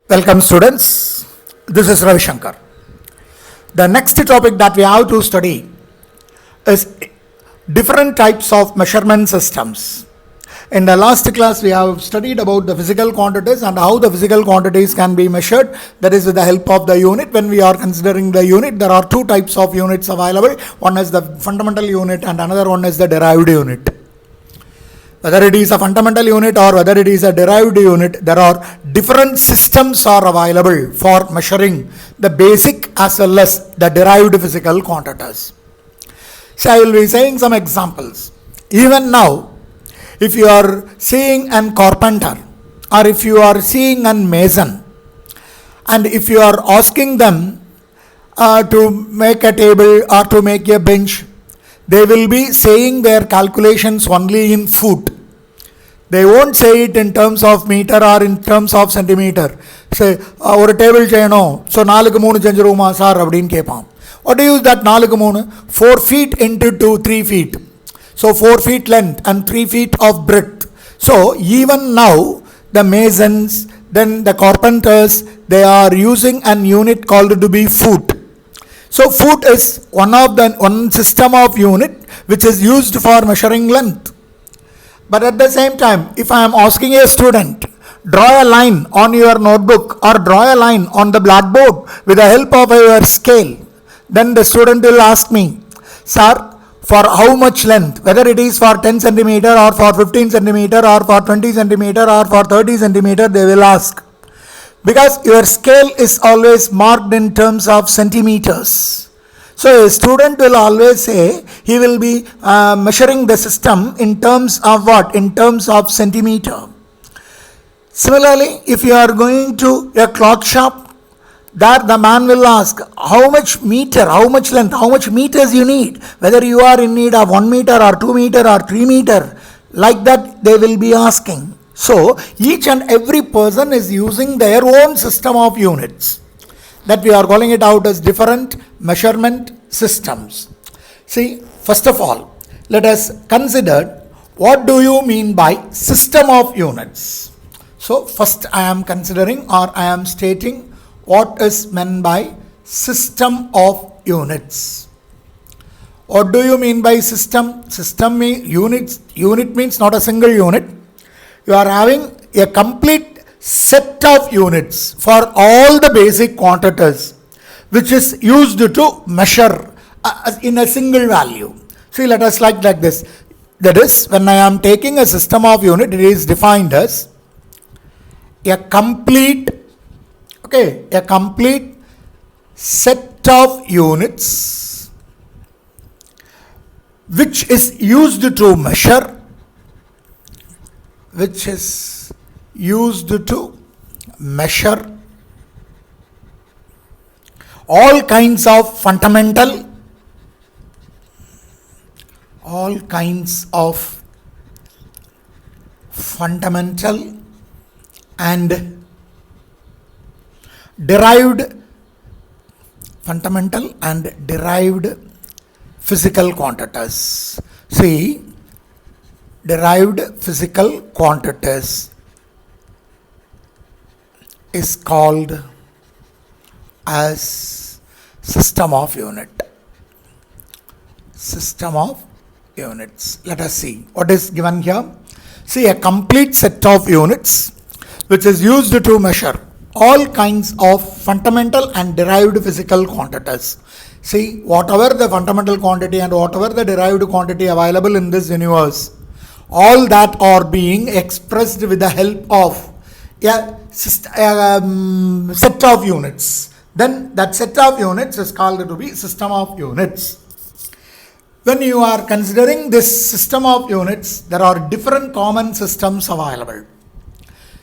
Welcome students, this is Ravi Shankar. The next topic that we have to study is different types of measurement systems. In the last class we have studied about the physical quantities and how the physical quantities can be measured, that is with the help of the unit. When we are considering the unit, there are two types of units available. One is the fundamental unit and another one is the derived unit. Whether it is a fundamental unit or whether it is a derived unit, there are different systems are available for measuring the basic as well as the derived physical quantities. So I will be saying some examples. Even now, if you are seeing an carpenter or if you are seeing an mason, and if you are asking them to make a table or to make a bench, they will be saying their calculations only in foot. They won't say it in terms of meter or in terms of centimeter. Say, ஒரு table செய்யணும், so 4 செஞ்சிருவோமா sir அப்படின்னு கேட்பான். What do you use that 4 4 feet into 3 feet. So 4 feet length and 3 feet of breadth. So even now the masons, then the carpenters, they are using an unit called to be foot. So foot is one system of unit which is used for measuring length. But at the same time, if I am asking a student, draw a line on your notebook or draw a line on the blackboard with the help of your scale, then the student will ask me, sir, for how much length, whether it is for 10 centimeter or for 15 centimeter or for 20 centimeter or for 30 centimeter, they will ask. Because your scale is always marked in terms of centimeters. So a student will always say he will be measuring the system in terms of what? In terms of centimeter. Similarly, if you are going to a cloth shop, there the man will ask how much meter, how much length, how much meters you need. Whether you are in need of 1 meter or 2 meter or 3 meter, like that they will be asking. So each and every person is using their own system of units, that we are calling it out as different measurement systems. See, first of all, let us consider what do you mean by system of units. So first I am considering or I am stating what is meant by system of units. What do you mean by system? System means units. Unit means not a single unit. You are having a complete set of units for all the basic quantities which is used to measure in a single value. See, let us like this. That is, when I am taking a system of unit, it is defined as a complete set of units which is used to measure, all kinds of fundamental and derived physical quantities. See, derived physical quantities is called as system of unit. System of units. Let us see what is given here. See, a complete set of units which is used to measure all kinds of fundamental and derived physical quantities. See, whatever the fundamental quantity and whatever the derived quantity available in this universe, all that are being expressed with the help of a set of units. Then that set of units is called to be system of units. When you are considering this system of units, there are different common systems available.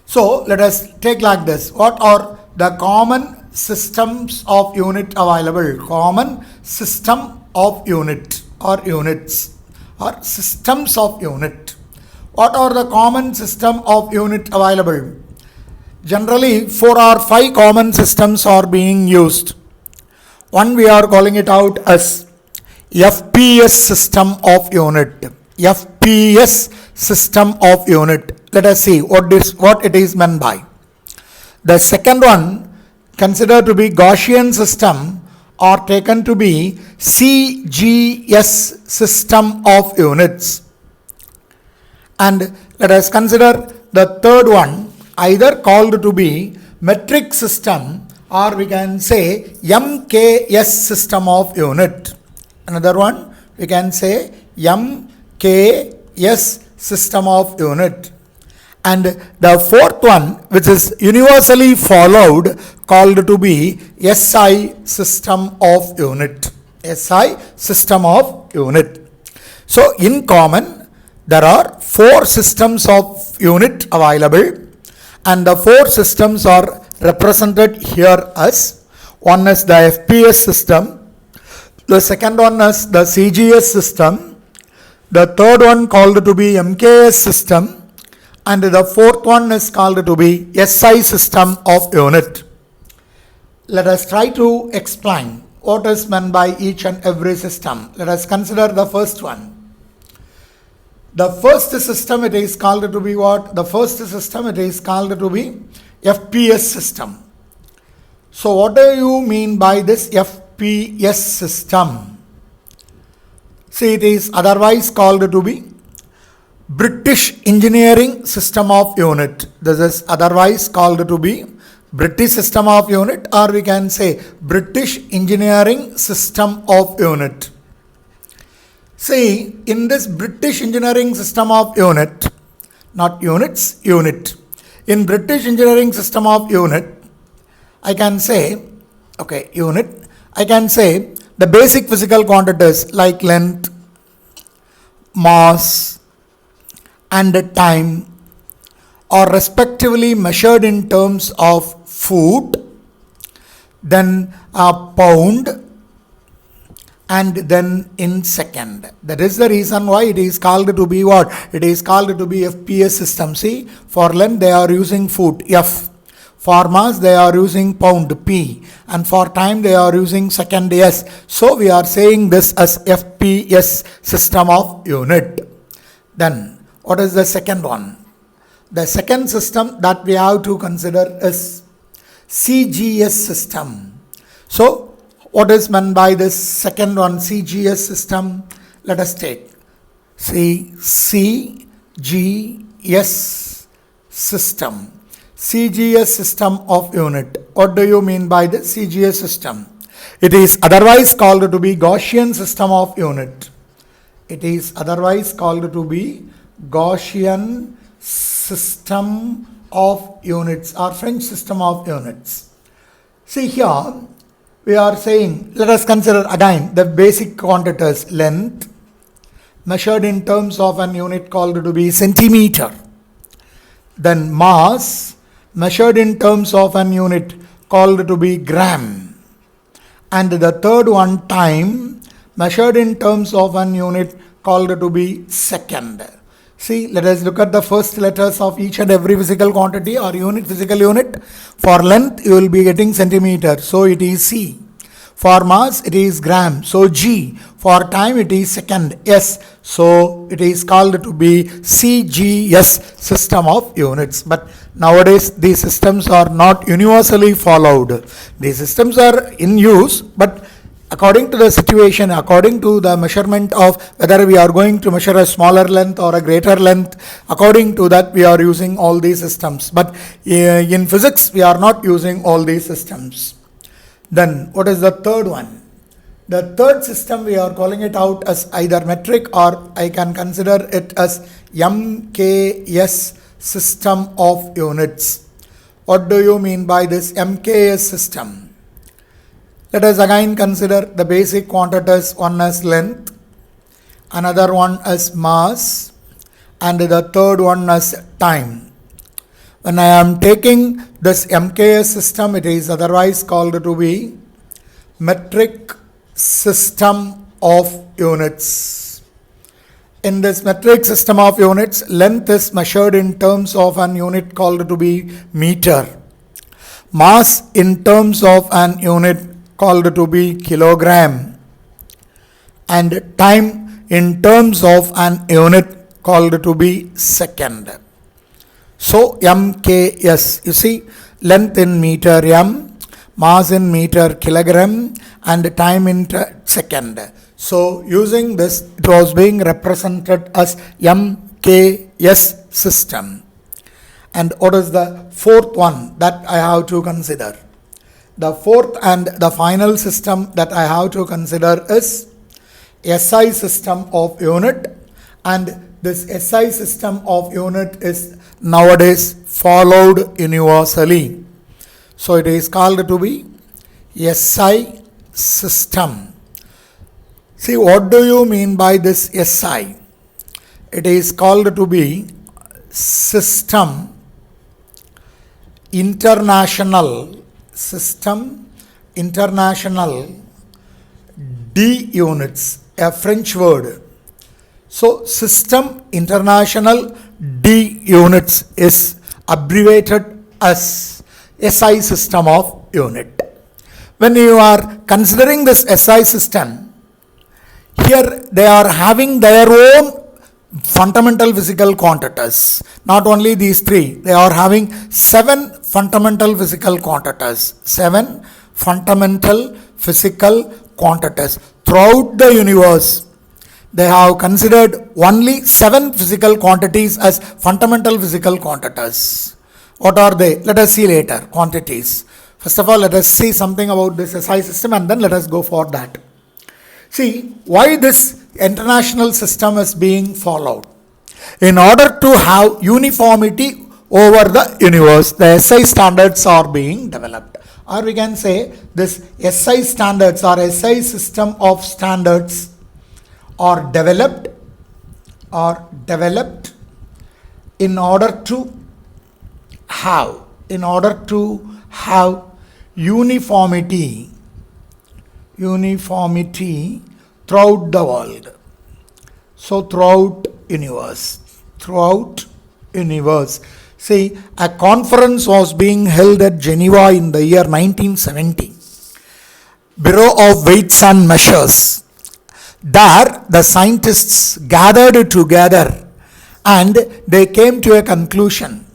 So let us take like this. What are the common systems of unit available? Common system of unit or units or systems of unit. What are the common system of unit available? Generally 4 or 5 common systems are being used. One, we are calling it out as Fps system of unit. Fps system of unit. Let us see what it is meant by. The second one considered to be Gaussian system or taken to be Cgs system of units. And let us consider the third one, either called to be metric system or we can say MKS system of unit. Another one we can say MKS system of unit. And the fourth one, which is universally followed, called to be SI system of unit. SI system of unit. So in common, there are four systems of unit available, and the four systems are represented here as: one is the Fps system, the second one is the Cgs system, the third one called to be MKS system, and the fourth one is called to be SI system of unit. Let us try to explain what is meant by each and every system. Let us consider the first one. The first system, it is called to be what? The first system, it is called to be Fps system. So what do you mean by this Fps system? See, it is otherwise called to be British Engineering System of Unit. This is otherwise called to be British System of Unit, or we can say British Engineering System of Unit. See, in this British Engineering System of Unit, not units, unit. In British Engineering System of Unit, I can say, unit, I can say the basic physical quantities like length, mass, and time are respectively measured in terms of foot, then pound, and then in second. That is the reason why it is called to be what? It is called to be Fps system. See, for length they are using foot, F. For mass they are using pound, P. And for time they are using second, S. So we are saying this as Fps system of unit. Then what is the second one? The second system that we have to consider is Cgs system. So what is meant by this second one, Cgs system? Let us take Cgs system. Cgs system of unit. What do you mean by the Cgs system? It is otherwise called to be Gaussian system of unit. It is otherwise called to be Gaussian system of units or French system of units. See here, we are saying, let us consider again the basic quantities: length, measured in terms of an unit called to be centimeter. Then mass, measured in terms of an unit called to be gram. And the third one, time, measured in terms of an unit called to be second. See, let us look at the first letters of each and every physical quantity or unit, physical unit. For length, you will be getting centimeter, so it is C. For mass, it is gram, so G. For time, it is second, S. So it is called to be Cgs system of units. But nowadays, these systems are not universally followed. These systems are in use, but according to the situation, according to the measurement of whether we are going to measure a smaller length or a greater length, according to that we are using all these systems. But in physics, we are not using all these systems. Then what is the third one? The third system, we are calling it out as either metric or I can consider it as MKS system of units. What do you mean by this MKS system? Let us again consider the basic quantities. One is length, another one is mass, and the third one is time. When I am taking this MKS system, it is otherwise called to be metric system of units. In this metric system of units, length is measured in terms of an unit called to be meter. Mass in terms of an unit called to be kilogram, and time in terms of an unit called to be second. So MKS, you see, length in meter m, mass in meter kilogram, and time in second. So using this, it was being represented as Cgs system. And what is the fourth one that I have to consider? The fourth and the final system that I have to consider is SI system of unit, and this SI system of unit is nowadays followed universally. So it is called to be SI system. See, what do you mean by this SI? It is called to be system international D units, a French word. So system international D units is abbreviated as SI system of unit. When you are considering this SI system, here they are having their own fundamental physical quantities. Not only these three, they are having 7 fundamental physical quantities. 7 fundamental physical quantities. Throughout the universe, they have considered only 7 physical quantities as fundamental physical quantities. What are they? Let us see later. Quantities. First of all, let us see something about this SI system and then let us go for that. See, why this international system is being followed? In order to have uniformity over the universe, the SI standards are being developed. Or we can say this SI standards or SI system of standards are developed in order to have uniformity throughout the world. So throughout universe. See, a conference was being held at Geneva in the year 1970. Bureau of Weights and Measures. There, the scientists gathered together and they came to a conclusion.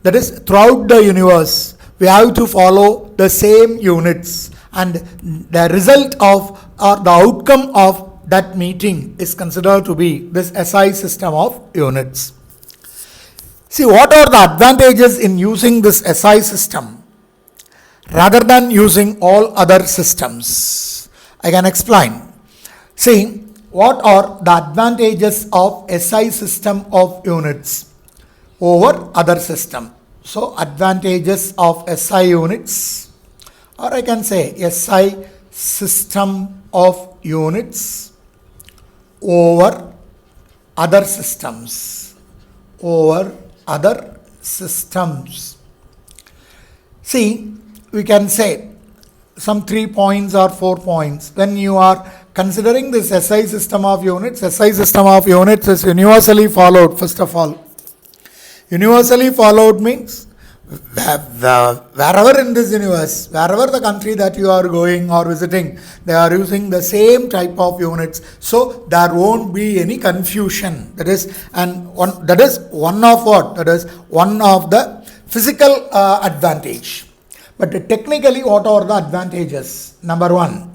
That is, throughout the universe, we have to follow the same units, and the result of or the outcome of that meeting is considered to be this SI system of units. See, what are the advantages in using this SI system rather than using all other systems? I can explain. See, what are the advantages of SI system of units over other system? So, advantages of SI units, or I can say SI system of units over other systems. See, we can say some 3 points or 4 points. When you are considering this SI system of units is universally followed. First of all, universally followed means wherever in this universe, wherever the country that you are going or visiting, they are using the same type of units. So there won't be any confusion. That is one of the physical advantage. But technically, what are the advantages? Number 1,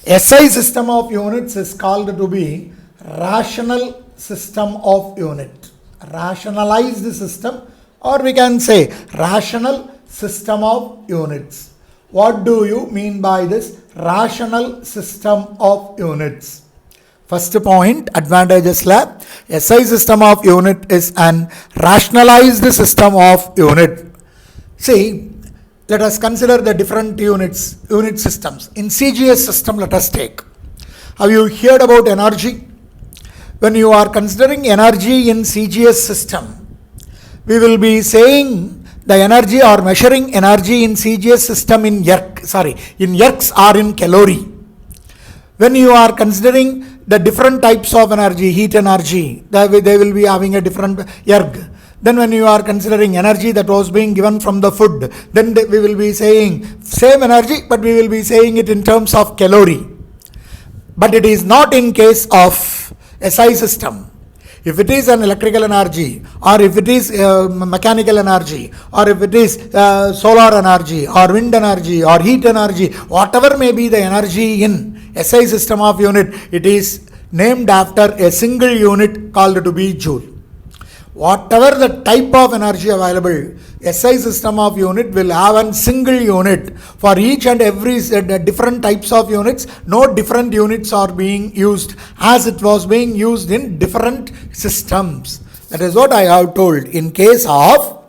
SI system of units is called to be rational system of unit. Rationalized system, or we can say rational system of units. What do you mean by this rational system of units? First point, advantages lab. SI system of unit is an rationalized system of unit. See, let us consider the different unit systems. In Cgs system, let us take. Have you heard about energy? When you are considering energy in Cgs system, we will be saying the energy or measuring energy in Cgs system in ergs or in calorie. When you are considering the different types of energy, heat energy, they will be having a different erg. Then when you are considering energy that was being given from the food, then we will be saying same energy, but we will be saying it in terms of calorie. But it is not in case of SI system. If it is an electrical energy, or if it is mechanical energy, or if it is solar energy, or wind energy, or heat energy, whatever may be the energy in SI system of unit, it is named after a single unit called to be joule. Whatever the type of energy available, SI system of unit will have a single unit for each and every different types of units. No different units are being used as it was being used in different systems. That is what I have told. In case of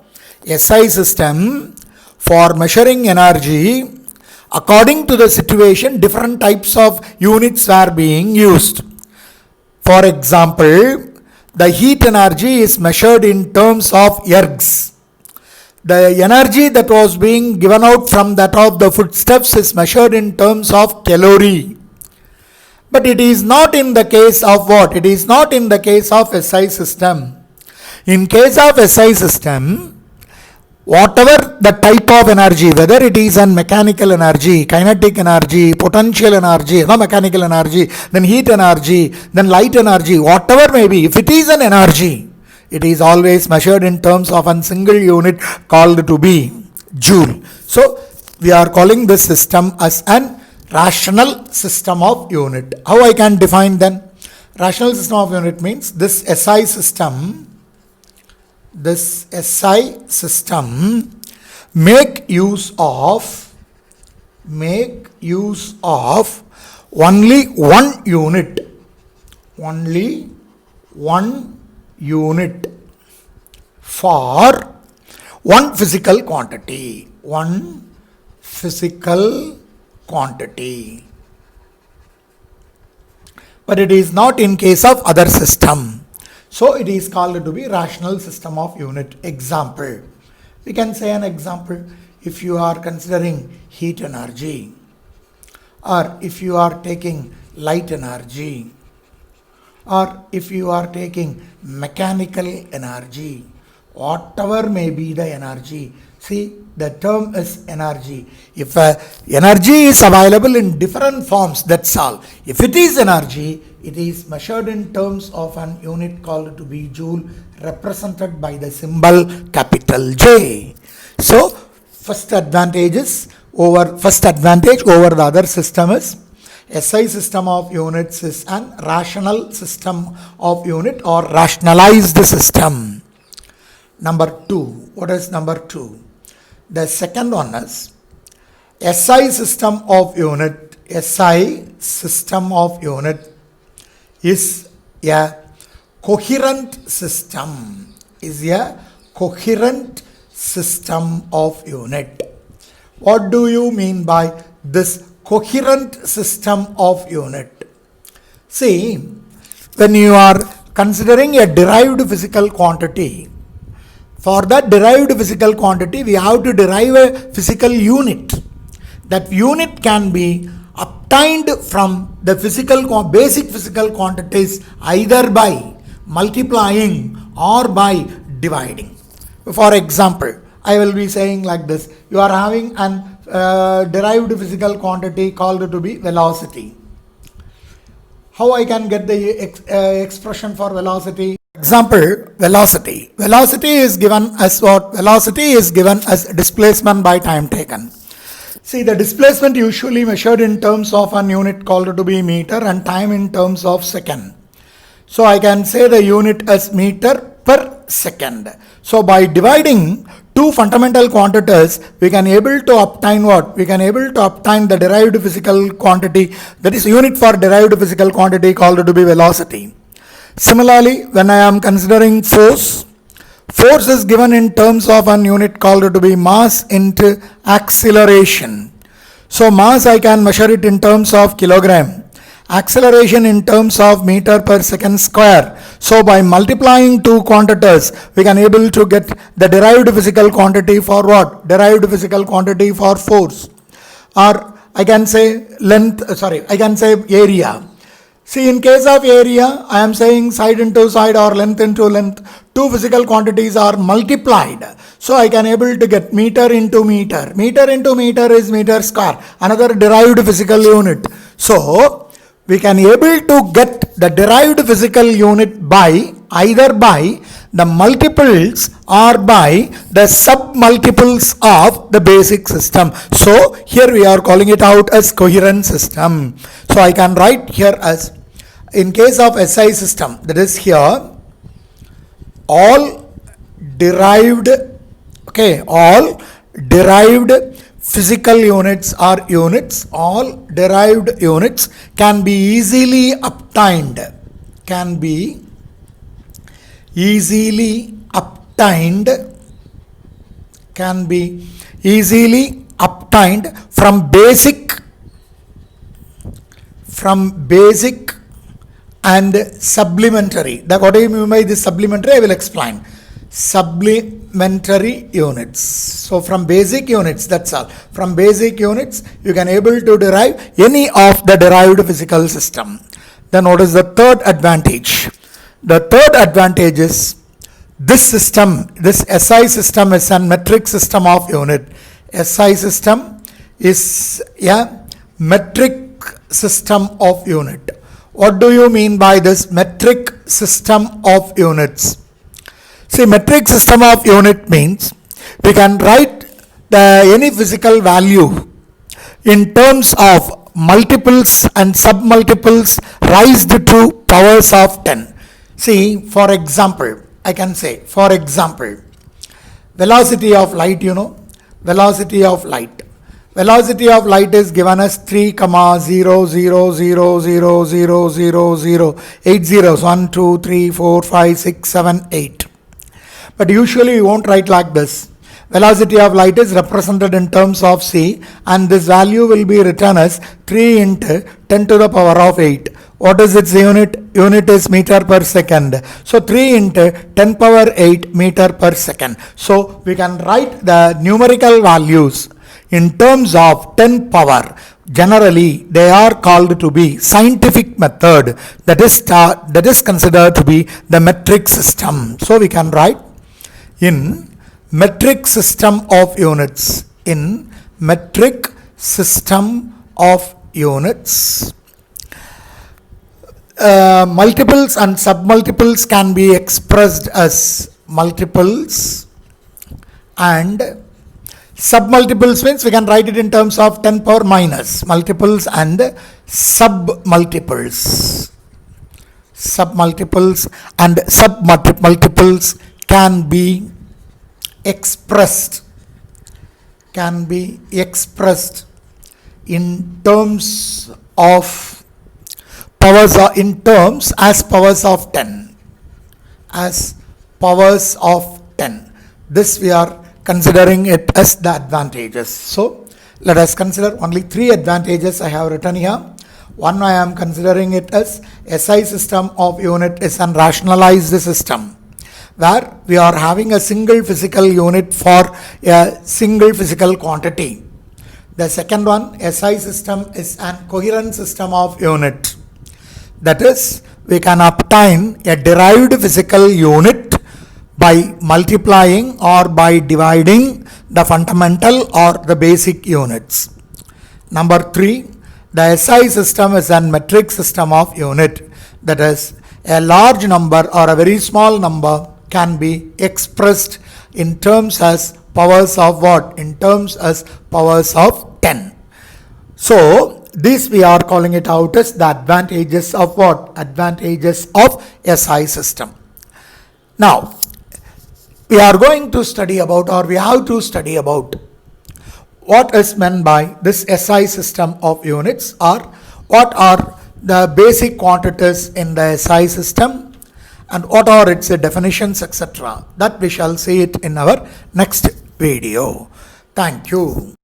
SI system, for measuring energy, according to the situation, different types of units are being used. For example, the heat energy is measured in terms of ergs. The energy that was being given out from that of the footsteps is measured in terms of calorie. But it is not in the case of what? It is not in the case of SI system. In case of SI system, whatever the type of energy, whether it is an mechanical energy, kinetic energy, potential energy, no mechanical energy, then heat energy, then light energy, whatever may be, if it is an energy, it is always measured in terms of a single unit called to be joule. So, we are calling this system as an rational system of unit. How I can define then? Rational system of unit means this SI system make use of only one unit for one physical quantity. But it is not in case of other system. So it is called to be rational system of unit. Example. We can say an example. If you are considering heat energy, or if you are taking light energy, or if you are taking mechanical energy, whatever may be the energy. See, the term is energy. If energy is available in different forms, that's all. If it is energy, it is measured in terms of an unit called to be joule, represented by the symbol capital J. So, first advantage over the other system is SI system of units is an rational system of unit or rationalized system. Number 2. What is number 2? The second one is SI system of unit. SI system of unit is a coherent system. Of unit. What do you mean by this coherent system of unit? See, when you are considering a derived physical quantity, for that derived physical quantity, we have to derive a physical unit. That unit can be obtained from the basic physical quantities either by multiplying or by dividing. For example, I will be saying like this. You are having an derived physical quantity called to be velocity. How I can get the expression for velocity? Example, velocity. Velocity is given as what? Velocity is given as displacement by time taken. See, the displacement usually measured in terms of an unit called to be meter and time in terms of second. So I can say the unit as meter per second. So by dividing two fundamental quantities, we can able to obtain what? We can able to obtain the derived physical quantity, that is unit for derived physical quantity called to be velocity. Similarly, when I am considering force is given in terms of an unit called to be mass into acceleration. So mass I can measure it in terms of kilogram. Acceleration in terms of meter per second square. So by multiplying two quantities, we can able to get the derived physical quantity for what? Derived physical quantity for force. Or I can say area. See, in case of area, I am saying side into side or length into length. Two physical quantities are multiplied. So I can able to get meter into meter. Meter into meter is meter square. Another derived physical unit. So we can able to get the derived physical unit by either by the multiples or by the sub-multiples of the basic system. So here we are calling it out as coherent system. So I can write here as, in case of SI system, that is here, all derived physical units or units, all derived units can be easily obtained, from basic and supplementary. What do you mean by this supplementary? I will explain. Supplementary units. So from basic units, that's all. From basic units, you can able to derive any of the derived physical system. Then what is the third advantage? The third advantage is this system, this SI system is a metric system of unit. SI system is a metric system of unit. What do you mean by this metric system of units? See, metric system of unit means we can write any physical value in terms of multiples and submultiples raised to powers of 10. See, for example, I can say, for example, velocity of light, velocity of light. Velocity of light is given as 3,000,000,000,000, 8 zeros, 1, 2, 3, 4, 5, 6, 7, 8. But usually you won't write like this. Velocity of light is represented in terms of c, and this value will be written as 3 into 10 to the power of 8. What is its unit? Unit is meter per second. So 3 into 10 power 8 meter per second. So we can write the numerical values in terms of 10 power. Generally, they are called to be scientific method, that is considered to be the metric system. So we can write in metric system of units. In metric system of units, multiples and submultiples can be expressed as multiples, and submultiples means we can write it in terms of 10 power minus multiples and submultiples. Submultiples and submultiples can be expressed in terms of powers, in terms as powers of 10, as powers of 10. This we are considering it as the advantages. So let us consider only 3 advantages I have written here. One, I am considering it as SI system of unit is an rationalized system, where we are having a single physical unit for a single physical quantity. The second one, SI system is an coherent system of unit. That is, we can obtain a derived physical unit by multiplying or by dividing the fundamental or the basic units. Number 3, the SI system is a metric system of unit. That is, a large number or a very small number can be expressed in terms as powers of what? In terms as powers of 10. So this we are calling it out as the advantages of what? Advantages of SI system. Now we are going to study about, or we have to study about, what is meant by this SI system of units, or what are the basic quantities in the SI system, and what are its definitions, etc. That we shall see it in our next video. Thank you.